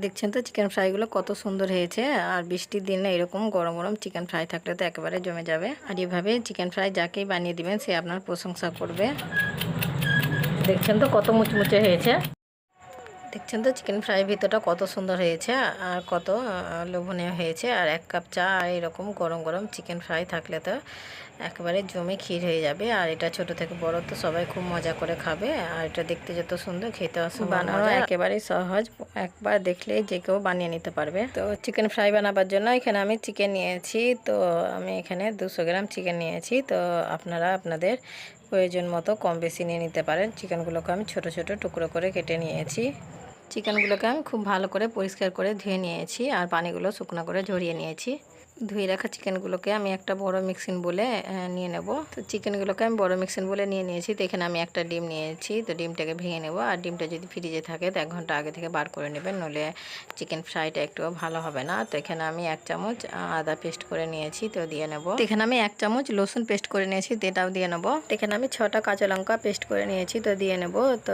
দেখছেন তো চিকেন ফ্রাইগুলো কত সুন্দর হয়েছে। আর বৃষ্টির দিনে এরকম গরম গরম চিকেন ফ্রাই থাকলে তো একেবারে জমে যাবে। আর এভাবে চিকেন ফ্রাই যাকেই বানিয়ে দিবেন সে আপনার প্রশংসা করবে। দেখছেন তো কত মুচমুচে হয়েছে। দেখছেন তো চিকেন ফ্রাই ভিতরটা কত সুন্দর হয়েছে আর কত লোভনীয় হয়েছে। আর 1 কাপ চা আর এরকম গরম গরম চিকেন ফ্রাই থাকলে তো একেবারে জমে ক্ষীর হয়ে যাবে। আর এটা ছোট থেকে বড় তো সবাই খুব মজা করে খাবে। আর এটা দেখতে যত সুন্দর খেতে বানানো একেবারেই সহজ, একবার দেখলেই যে কেউ বানিয়ে নিতে পারবে। তো চিকেন ফ্রাই বানাবার জন্য এখানে আমি চিকেন নিয়েছি। তো আমি এখানে 200 গ্রাম চিকেন নিয়েছি। তো আপনারা আপনাদের প্রয়োজন মতো কম বেশি নিয়ে নিতে পারেন। চিকেনগুলোকে আমি ছোট ছোট টুকরো করে কেটে নিয়েছি। চিকেনগুলোকে আমি খুব ভালো করে পরিষ্কার করে ধুয়ে নিয়েছি আর পানিগুলো শুকনো করে ঝরিয়ে নিয়েছি। ধুয়ে রাখা চিকেনগুলোকে আমি একটা বড় মিক্সিং বলে নিয়ে নেব। তো চিকেনগুলোকে আমি বড় মিক্সিং বলে নিয়ে নিয়েছি। তো এখানে আমি একটা ডিম নিয়েছি। তো ডিমটাকে ভেঙে নেব। আর ডিমটা যদি ফ্রিজে থাকে তো 1 ঘন্টা আগে থেকে বার করে নেবেন, নইলে চিকেন ফ্রাইটা একটুও ভালো হবে না। তো এখানে আমি 1 চামচ আদা পেস্ট করে নিয়েছি, তো দিয়ে নেব। এখানে আমি 1 চামচ রসুন পেস্ট করে নিয়েছি, তো এটাও দিয়ে নেব। এখানে আমি 6টা কাঁচা লঙ্কা পেস্ট করে নিয়েছি, তো দিয়ে নেব। তো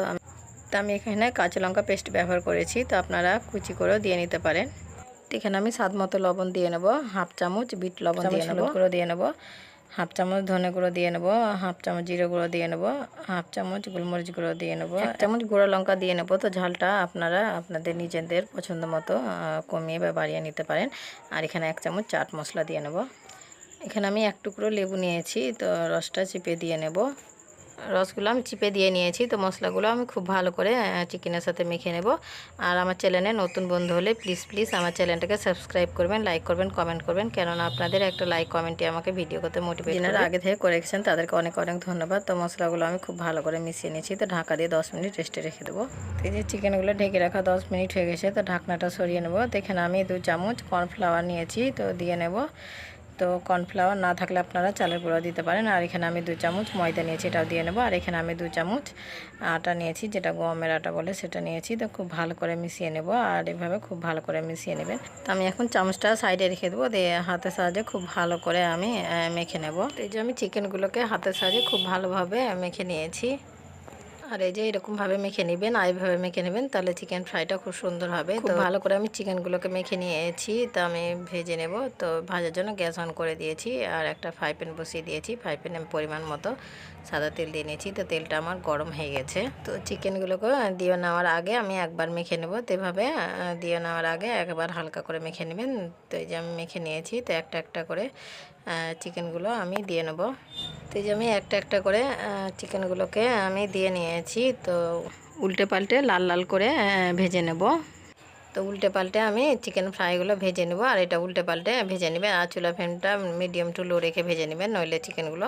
আমি এখানে কাঁচা লঙ্কা পেস্ট ব্যবহার করেছি, তো আপনারা কুচি করেও দিয়ে নিতে পারেন। এখানে আমি স্বাদ মতো লবণ দিয়ে নেব, 1/2 চামচ বিট লবণ দিয়ে নেব, গুঁড়ো দিয়ে নেব, 1/2 চামচ ধনে গুঁড়ো দিয়ে নেব, 1/2 চামচ জিরে গুঁড়ো দিয়ে নেব, 1/2 চামচ গোলমরিচ গুঁড়ো দিয়ে নেব, 1 চামচ গুঁড়ো লঙ্কা দিয়ে নেব। তো ঝালটা আপনারা আপনাদের নিজেদের পছন্দ মতো কমিয়ে বা বাড়িয়ে নিতে পারেন। আর এখানে 1 চামচ চাট মশলা দিয়ে নেব। এখানে আমি 1 টুকরো লেবু নিয়েছি, তো রসটা চিপে দিয়ে নেব। রসগুলো আমি চিপে দিয়ে নিয়েছি। তো মশলাগুলো আমি খুব ভালো করে চিকেনের সাথে মেখে নেব। আর আমার চ্যানেলে নতুন বন্ধু হলে প্লিজ আমার চ্যানেলটাকে সাবস্ক্রাইব করবেন, লাইক করবেন, কমেন্ট করবেন, কেননা আপনাদের একটা লাইক কমেন্টই আমাকে ভিডিও করতে মোটিভেট করে। যারা আগে থেকে করে রেখেছেন তাদেরকে অনেক অনেক ধন্যবাদ। তো মশলাগুলো আমি খুব ভালো করে মিশিয়ে নিয়েছি। তো ঢাকা দিয়ে 10 মিনিট রেস্টে রেখে দেবো। তো এই যে চিকেনগুলো ঢেকে রাখা 10 মিনিট হয়ে গেছে। তো ঢাকনাটা সরিয়ে নেব। তো এখানে আমি 2 চামচ কর্নফ্লাওয়ার নিয়েছি, তো দিয়ে নেব। তো কর্নফ্লাওয়ার না থাকলে আপনারা চালের গুঁড়ো দিতে পারেন। আর এখানে আমি 2 চামচ ময়দা নিয়েছি, এটাও দিয়ে নেব। আর এখানে আমি 2 চামচ আটা নিয়েছি, যেটা গমের আটা বলে, সেটা নিয়েছি। তো খুব ভালো করে মিশিয়ে নেব। আর এভাবে খুব ভালো করে মিশিয়ে নেবেন। তো আমি এখন চামচটা সাইডে রেখে দেবো, দিয়ে হাতের সাহায্যে খুব ভালো করে আমি মেখে নেব। তো এই যে আমি চিকেনগুলোকে হাতের সাহায্যে খুব ভালোভাবে মেখে নিয়েছি। আর এই যে এরকমভাবে মেখে নেবেন, এইভাবে মেখে নেবেন, তাহলে চিকেন ফ্রাইটা খুব সুন্দর হবে। তো ভালো করে আমি চিকেনগুলোকে মেখে নিয়েছি। তো আমি ভেজে নেব। তো ভাজার জন্য গ্যাস অন করে দিয়েছি আর একটা ফ্রাই প্যান বসিয়ে দিয়েছি। ফ্রাই প্যানে আমি পরিমাণ মতো সাদা তেল দিয়ে নিয়েছি। তো তেলটা আমার গরম হয়ে গেছে। তো চিকেনগুলোকে দিয়ে নেওয়ার আগে আমি একবার মেখে নেব। তো এভাবে দিয়ে নেওয়ার আগে একবার হালকা করে মেখে নেবেন। তো এই যে আমি মেখে নিয়েছি। তো একটা একটা করে চিকেনগুলো আমি দিয়ে নেব। তো এই যে আমি একটা একটা করে চিকেনগুলোকে আমি দিয়ে নিয়েছি। তো উল্টে পাল্টে লাল লাল করে ভেজে নেব। তো উল্টে পাল্টে আমি চিকেন ফ্রাইগুলো ভেজে নেব। আর এটা উল্টে পাল্টে ভেজে নেবেন। আর চুলা ফ্লেমটা মিডিয়াম টু লো রেখে ভেজে নেবেন, নইলে চিকেনগুলো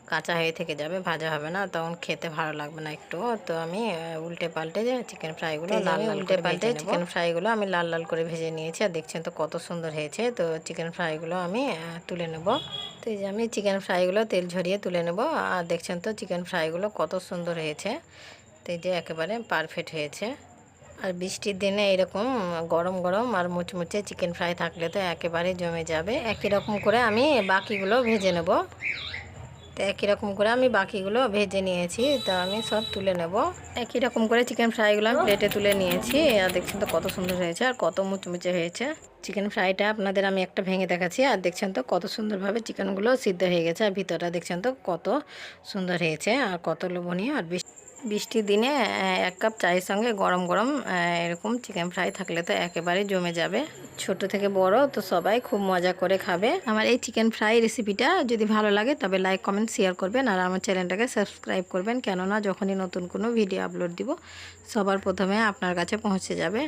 কাঁচা হয়ে থেকে যাবে, ভাজা হবে না, তখন খেতে ভালো লাগবে না একটু। তো আমি উল্টে পাল্টে যে চিকেন ফ্রাইগুলো লাল লাল উল্টে পাল্টে চিকেন ফ্রাইগুলো আমি লাল লাল করে ভেজে নিয়েছি। আর দেখছেন তো কত সুন্দর হয়েছে। তো চিকেন ফ্রাইগুলো আমি তুলে নেব। তো এই যে আমি চিকেন ফ্রাইগুলো তেল ঝরিয়ে তুলে নেব। আর দেখছেন তো চিকেন ফ্রাইগুলো কত সুন্দর হয়েছে। তো এই যে একেবারে পারফেক্ট হয়েছে। আর বৃষ্টির দিনে এরকম গরম গরম আর মুচমুচে চিকেন ফ্রাই থাকলে তো একেবারে জমে যাবে। একই রকম করে আমি বাকিগুলো ভেজে নেব। তো একই রকম করে আমি বাকিগুলো ভেজে নিয়েছি। তো আমি সব তুলে নেব। একই রকম করে চিকেন ফ্রাইগুলো আমি প্লেটে তুলে নিয়েছি। আর দেখছেন তো কত সুন্দর হয়েছে আর কত মুচমুচে হয়েছে। চিকেন ফ্রাইটা আপনাদের আমি একটা ভেঙে দেখাচ্ছি। আর দেখছেন তো কত সুন্দরভাবে চিকেনগুলো সিদ্ধ হয়ে গেছে। আর ভিতরটা দেখছেন তো কত সুন্দর হয়েছে আর কত লোভনীয়। আর বৃষ্টির দিনে 1 কাপ চায়ের সঙ্গে গরম গরম এরকম চিকেন ফ্রাই থাকলে তো একেবারে জমে যাবে। ছোট থেকে বড় তো সবাই খুব মজা করে খাবে। আমার এই চিকেন ফ্রাই রেসিপিটা যদি ভালো লাগে তবে লাইক কমেন্ট শেয়ার করবেন। আর আমার চ্যানেলটাকে সাবস্ক্রাইব করবেন, কেননা যখনই নতুন কোনো ভিডিও আপলোড দিব সবার প্রথমে আপনার কাছে পৌঁছে যাবে।